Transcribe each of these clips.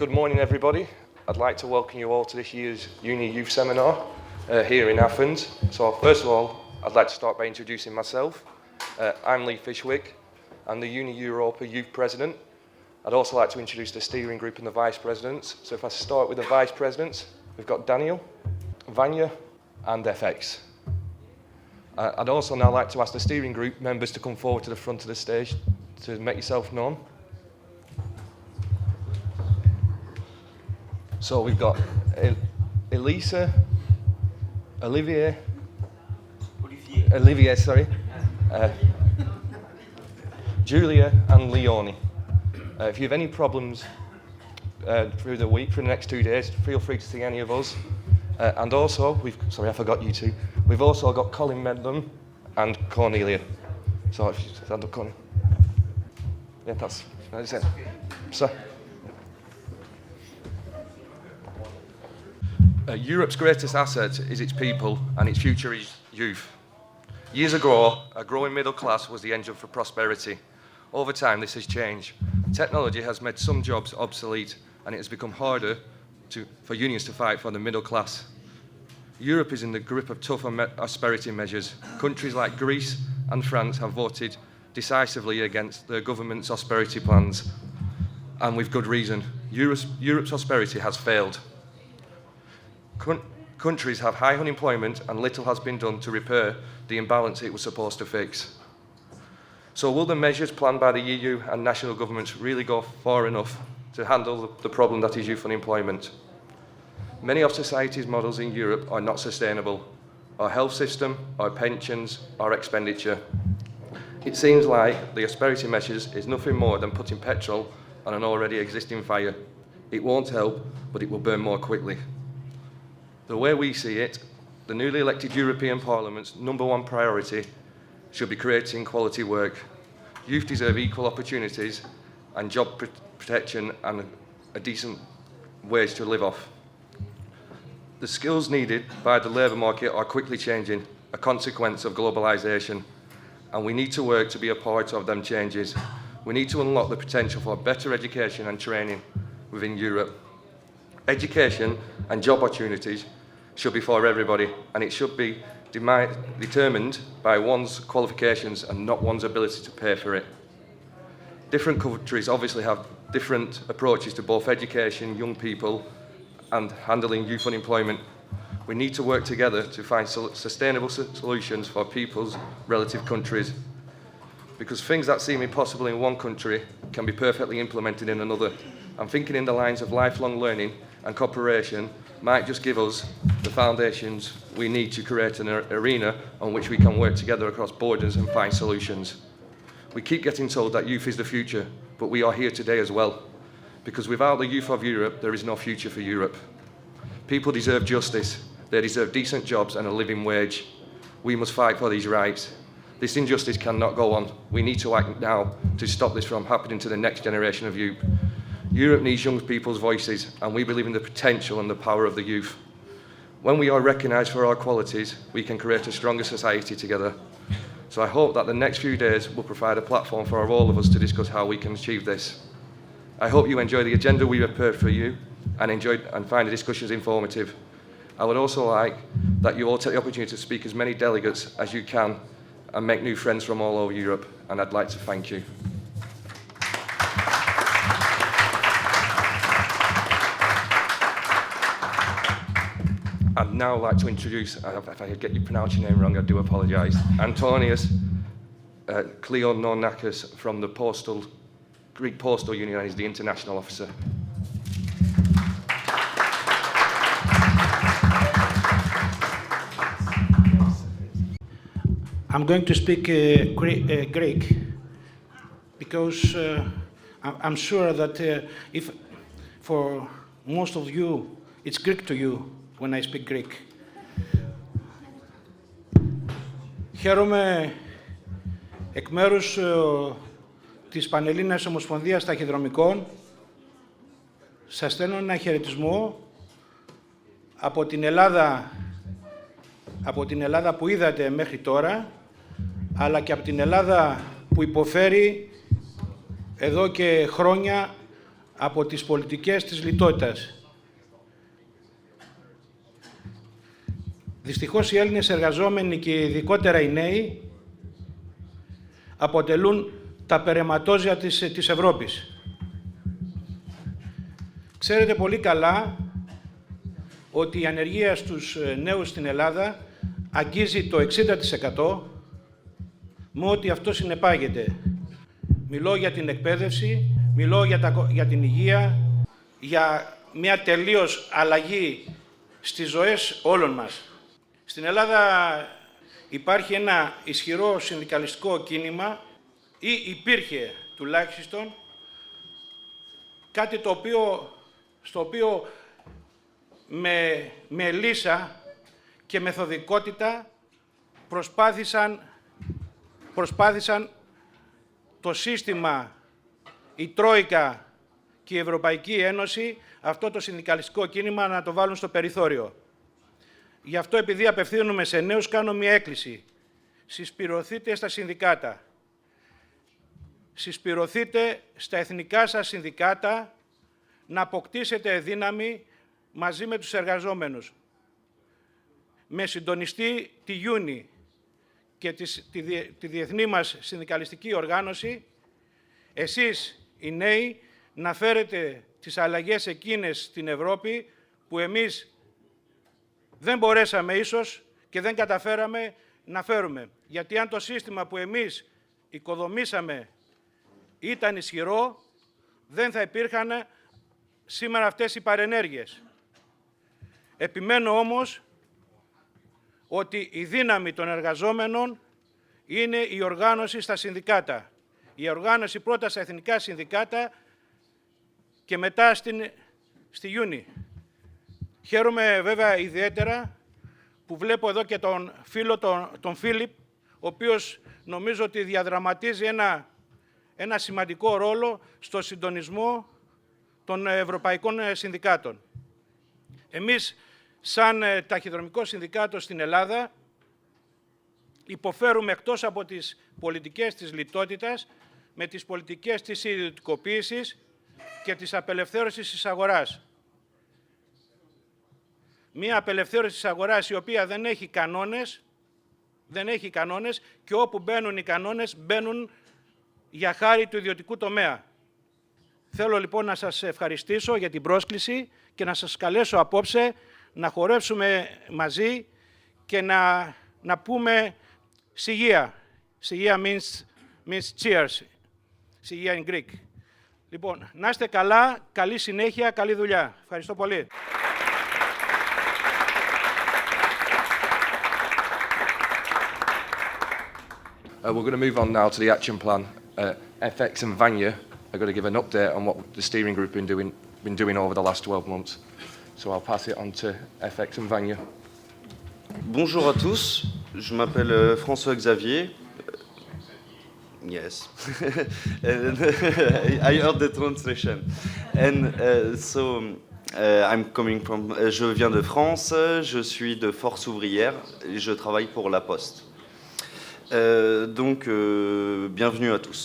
Good morning, everybody. I'd like to welcome you all to this year's Uni Youth Seminar here in Athens. So first of all, I'd like to start by introducing myself. I'm Lee Fishwick. I'm the Uni Europa Youth President. I'd also like to introduce the steering group and the vice presidents. So if I start with the vice presidents, we've got Daniel, Vanya, and FX. I'd also now like to ask the steering group members to come forward to the front of the stage to make yourself known. So we've got Elisa, Olivier, Julia and Leonie. If you have any problems through the week, for the next 2 days, feel free to see any of us. And also, sorry, I forgot you two. We've also got Colin Medlem and Cornelia. So if you stand up, Cornelia. Yeah, that's it. So, Europe's greatest asset is its people, and its future is youth. Years ago, a growing middle class was the engine for prosperity. Over time, this has changed. Technology has made some jobs obsolete, and it has become harder for unions to fight for the middle class. Europe is in the grip of tougher austerity measures. Countries like Greece and France have voted decisively against their government's austerity plans, and with good reason. Europe's austerity has failed. Countries have high unemployment, and little has been done to repair the imbalance it was supposed to fix. So will the measures planned by the EU and national governments really go far enough to handle the problem that is youth unemployment? Many of society's models in Europe are not sustainable. Our health system, our pensions, our expenditure. It seems like the austerity measures is nothing more than putting petrol on an already existing fire. It won't help, but it will burn more quickly. The way we see it, the newly elected European Parliament's #1 priority should be creating quality work. Youth deserve equal opportunities and job protection and a decent wage to live off. The skills needed by the labour market are quickly changing, a consequence of globalisation, and we need to work to be a part of them changes. We need to unlock the potential for better education and training within Europe. Education and job opportunities should be for everybody, and it should be determined by one's qualifications and not one's ability to pay for it. Different countries obviously have different approaches to both education, young people, and handling youth unemployment. We need to work together to find sustainable solutions for people's relative countries, because things that seem impossible in one country can be perfectly implemented in another, and thinking in the lines of lifelong learning and cooperation might just give us the foundations we need to create an arena on which we can work together across borders and find solutions. We keep getting told that youth is the future, but we are here today as well, because without the youth of Europe, there is no future for Europe. People deserve justice, they deserve decent jobs and a living wage. We must fight for these rights. This injustice cannot go on. We need to act now to stop this from happening to the next generation of youth. Europe needs young people's voices, and we believe in the potential and the power of the youth. When we are recognised for our qualities, we can create a stronger society together. So I hope that the next few days will provide a platform for all of us to discuss how we can achieve this. I hope you enjoy the agenda we prepared for you and find the discussions informative. I would also like that you all take the opportunity to speak as many delegates as you can and make new friends from all over Europe, and I'd like to thank you. I'd now like to introduce, if I get you pronounce your name wrong, I do apologise, Antonius Kleononakis from the Greek Postal Union, and he's the international officer. I'm going to speak Greek because I'm sure that if for most of you it's Greek to you when I speak Greek. Χαίρομαι εκ μέρους της Πανελλήνιας Ομοσπονδίας Ταχυδρομικών. Σας στέλνω ένα χαιρετισμό από την Ελλάδα που είδατε μέχρι τώρα, αλλά και από την Ελλάδα που υποφέρει εδώ και χρόνια από τις πολιτικές της λιτότητας. Δυστυχώς οι Έλληνες εργαζόμενοι και ειδικότερα οι νέοι αποτελούν τα περαιματόζια της Ευρώπης. Ξέρετε πολύ καλά ότι η ανεργία στους νέους στην Ελλάδα αγγίζει το 60% με ό,τι αυτό συνεπάγεται. Μιλώ για την εκπαίδευση, μιλώ για την υγεία, για μια τελείως αλλαγή στις ζωές όλων μας. Στην Ελλάδα υπάρχει ένα ισχυρό συνδικαλιστικό κίνημα ή υπήρχε τουλάχιστον κάτι στο οποίο με λύσα και μεθοδικότητα προσπάθησαν το σύστημα, η Τρόικα και η Ευρωπαϊκή Ένωση αυτό το συνδικαλιστικό κίνημα να το βάλουν στο περιθώριο. Γι' αυτό, επειδή απευθύνουμε σε νέους, κάνω μια έκκληση. Συσπηρωθείτε στα συνδικάτα. Συσπηρωθείτε στα εθνικά σας συνδικάτα να αποκτήσετε δύναμη μαζί με τους εργαζόμενους. Με συντονιστή τη Ιούνι και τη διεθνή μας συνδικαλιστική οργάνωση, εσείς οι νέοι να φέρετε τις αλλαγές εκείνες στην Ευρώπη που εμείς δεν μπορέσαμε ίσως και δεν καταφέραμε να φέρουμε. Γιατί αν το σύστημα που εμείς οικοδομήσαμε ήταν ισχυρό, δεν θα υπήρχαν σήμερα αυτές οι παρενέργειες. Επιμένω όμως ότι η δύναμη των εργαζόμενων είναι η οργάνωση στα συνδικάτα. Η οργάνωση πρώτα στα εθνικά συνδικάτα και μετά στη Ιούνι. Χαίρομαι βέβαια ιδιαίτερα που βλέπω εδώ και τον φίλο τον Φίλιπ, ο οποίος νομίζω ότι διαδραματίζει ένα σημαντικό ρόλο στο συντονισμό των ευρωπαϊκών συνδικάτων. Εμείς, σαν ταχυδρομικό συνδικάτο στην Ελλάδα, υποφέρουμε εκτός από τις πολιτικές της λιτότητας, με τις πολιτικές της ιδιωτικοποίησης και της απελευθέρωσης της αγοράς. Μία απελευθέρωση της αγοράς η οποία δεν έχει κανόνες και όπου μπαίνουν οι κανόνες μπαίνουν για χάρη του ιδιωτικού τομέα. Θέλω λοιπόν να σας ευχαριστήσω για την πρόσκληση και να σας καλέσω απόψε να χορέψουμε μαζί και να πούμε συγεία. Συγεία means cheers. Συγεία in Greek. Λοιπόν, να είστε καλά, καλή συνέχεια, καλή δουλειά. Ευχαριστώ πολύ. We're going to move on now to the action plan. FX and Vanya are going to give an update on what the steering group been doing over the last 12 months. So I'll pass it on to FX and Vanya. Bonjour à tous, je m'appelle François Xavier. Yes, I heard the translation. And I'm coming from. Je viens de France, je suis de Force ouvrière et je travaille pour La Poste. Bienvenue à tous.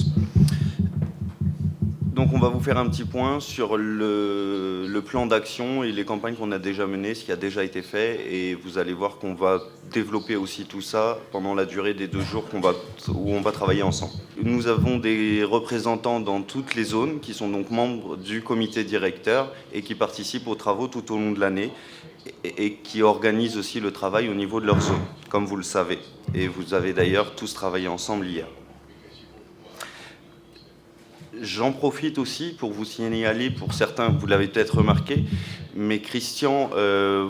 Donc on va vous faire un petit point sur le plan d'action et les campagnes qu'on a déjà menées, ce qui a déjà été fait, et vous allez voir qu'on va développer aussi tout ça pendant la durée des 2 jours où on va travailler ensemble. Nous avons des représentants dans toutes les zones qui sont donc membres du comité directeur et qui participent aux travaux tout au long de l'année et qui organisent aussi le travail au niveau de leur zone, comme vous le savez. Et vous avez d'ailleurs tous travaillé ensemble hier. J'en profite aussi pour vous signaler, pour certains, vous l'avez peut-être remarqué, mais Christian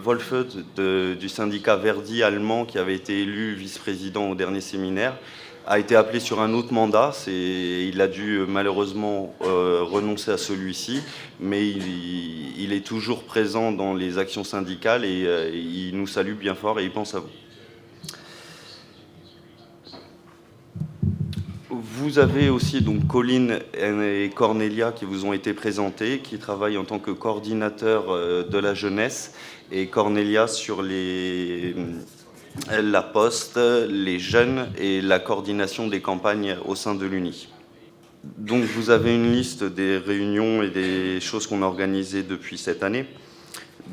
Wolfe du syndicat Verdi allemand, qui avait été élu vice-président au dernier séminaire, a été appelé sur un autre mandat. Il a dû malheureusement renoncer à celui-ci, mais il est toujours présent dans les actions syndicales et il nous salue bien fort et il pense à vous. Vous avez aussi donc Colline et Cornelia qui vous ont été présentés, qui travaillent en tant que coordinateurs de la jeunesse, et Cornelia sur la Poste, les jeunes et la coordination des campagnes au sein de l'UNI. Donc vous avez une liste des réunions et des choses qu'on a organisées depuis cette année.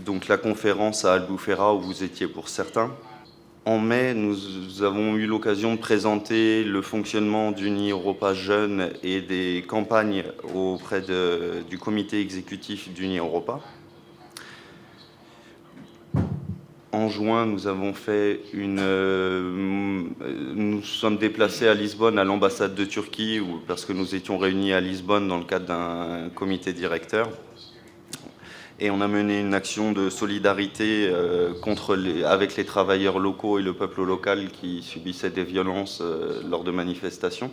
Donc la conférence à Albufeira où vous étiez pour certains. En mai, nous avons eu l'occasion de présenter le fonctionnement d'Uni Europa Jeunes et des campagnes auprès du comité exécutif d'Uni Europa. En juin, nous avons fait nous sommes déplacés à Lisbonne, à l'ambassade de Turquie, parce que nous étions réunis à Lisbonne dans le cadre d'un comité directeur. Et on a mené une action de solidarité avec les travailleurs locaux et le peuple local qui subissaient des violences lors de manifestations.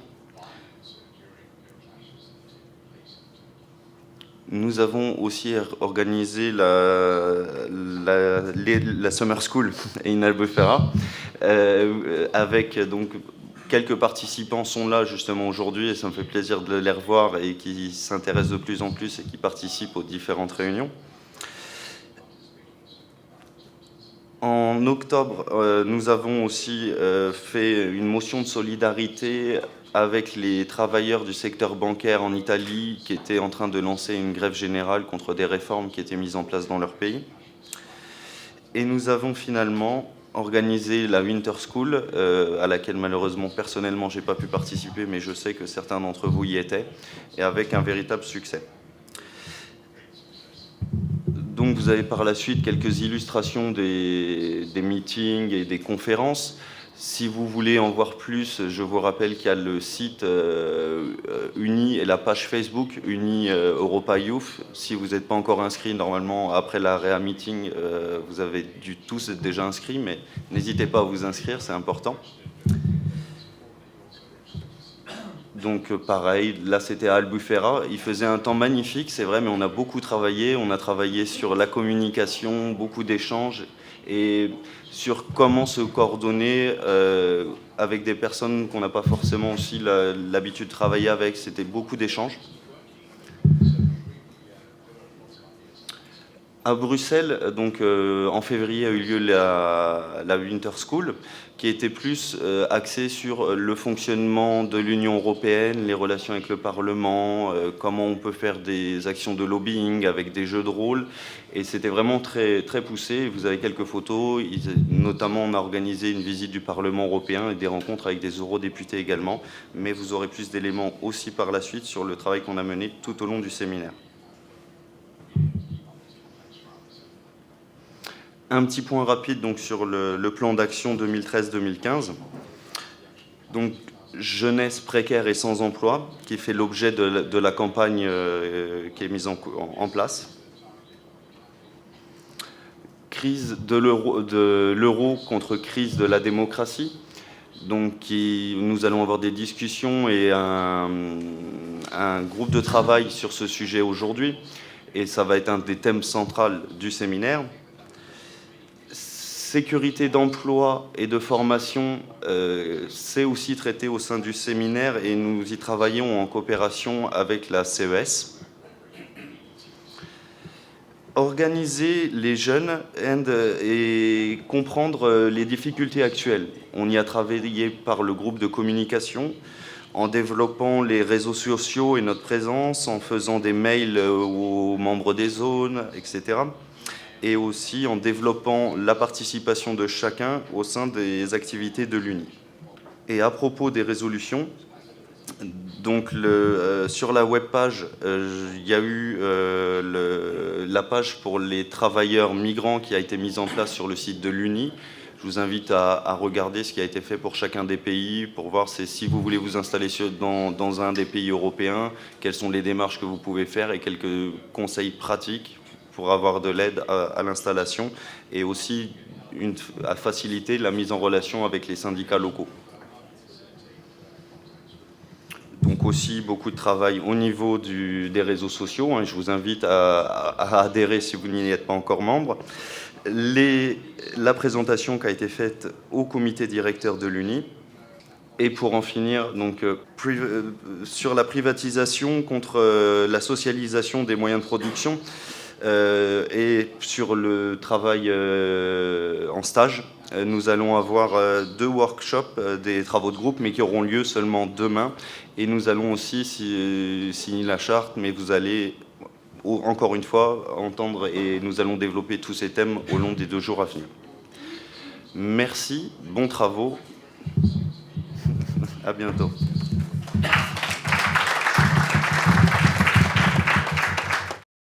Nous avons aussi organisé la Summer School in Albufeira, avec donc quelques participants sont là justement aujourd'hui et ça me fait plaisir de les revoir et qui s'intéressent de plus en plus et qui participent aux différentes réunions. En octobre, nous avons aussi fait une motion de solidarité avec les travailleurs du secteur bancaire en Italie qui étaient en train de lancer une grève générale contre des réformes qui étaient mises en place dans leur pays. Et nous avons finalement organisé la Winter School, à laquelle malheureusement personnellement j'ai pas pu participer, mais je sais que certains d'entre vous y étaient, et avec un véritable succès. Donc vous avez par la suite quelques illustrations des meetings et des conférences. Si vous voulez en voir plus, je vous rappelle qu'il y a le site Uni et la page Facebook Uni Europa Youth. Si vous n'êtes pas encore inscrit, normalement, après la Réa Meeting, vous avez dû tous être déjà inscrits, mais n'hésitez pas à vous inscrire, c'est important. Donc pareil, là c'était à Albufeira, il faisait un temps magnifique, c'est vrai, mais on a beaucoup travaillé, on a travaillé sur la communication, beaucoup d'échanges, et sur comment se coordonner avec des personnes qu'on n'a pas forcément aussi l'habitude de travailler avec, c'était beaucoup d'échanges. À Bruxelles, donc en février a eu lieu la Winter School, qui était plus axée sur le fonctionnement de l'Union européenne, les relations avec le Parlement, comment on peut faire des actions de lobbying avec des jeux de rôle. Et c'était vraiment très, très poussé. Vous avez quelques photos. Notamment, on a organisé une visite du Parlement européen et des rencontres avec des eurodéputés également. Mais vous aurez plus d'éléments aussi par la suite sur le travail qu'on a mené tout au long du séminaire. Un petit point rapide donc, sur le plan d'action 2013-2015. Donc, jeunesse précaire et sans emploi, qui fait l'objet de la campagne qui est mise en place. Crise de l'euro contre crise de la démocratie. Donc, nous allons avoir des discussions et un groupe de travail sur ce sujet aujourd'hui. Et ça va être un des thèmes centraux du séminaire. Sécurité d'emploi et de formation, c'est aussi traité au sein du séminaire et nous y travaillons en coopération avec la CES. Organiser les jeunes et comprendre les difficultés actuelles. On y a travaillé par le groupe de communication, en développant les réseaux sociaux et notre présence, en faisant des mails aux membres des zones, etc. Et aussi en développant la participation de chacun au sein des activités de l'Uni. Et à propos des résolutions, donc sur la webpage, il y a eu la page pour les travailleurs migrants qui a été mise en place sur le site de l'Uni. Je vous invite à regarder ce qui a été fait pour chacun des pays, pour voir si vous voulez vous installer dans un des pays européens, quelles sont les démarches que vous pouvez faire et quelques conseils pratiques pour avoir de l'aide à l'installation et aussi à faciliter la mise en relation avec les syndicats locaux. Donc aussi beaucoup de travail au niveau des réseaux sociaux. Je vous invite à adhérer si vous n'y êtes pas encore membre. La présentation qui a été faite au comité directeur de l'Uni. Et pour en finir, donc, sur la privatisation contre la socialisation des moyens de production, Et sur le travail en stage, nous allons avoir 2 workshops, des travaux de groupe, mais qui auront lieu seulement demain. Et nous allons aussi signer la charte, mais vous allez, encore une fois, entendre et nous allons développer tous ces thèmes au long des 2 jours à venir. Merci, bons travaux, à bientôt.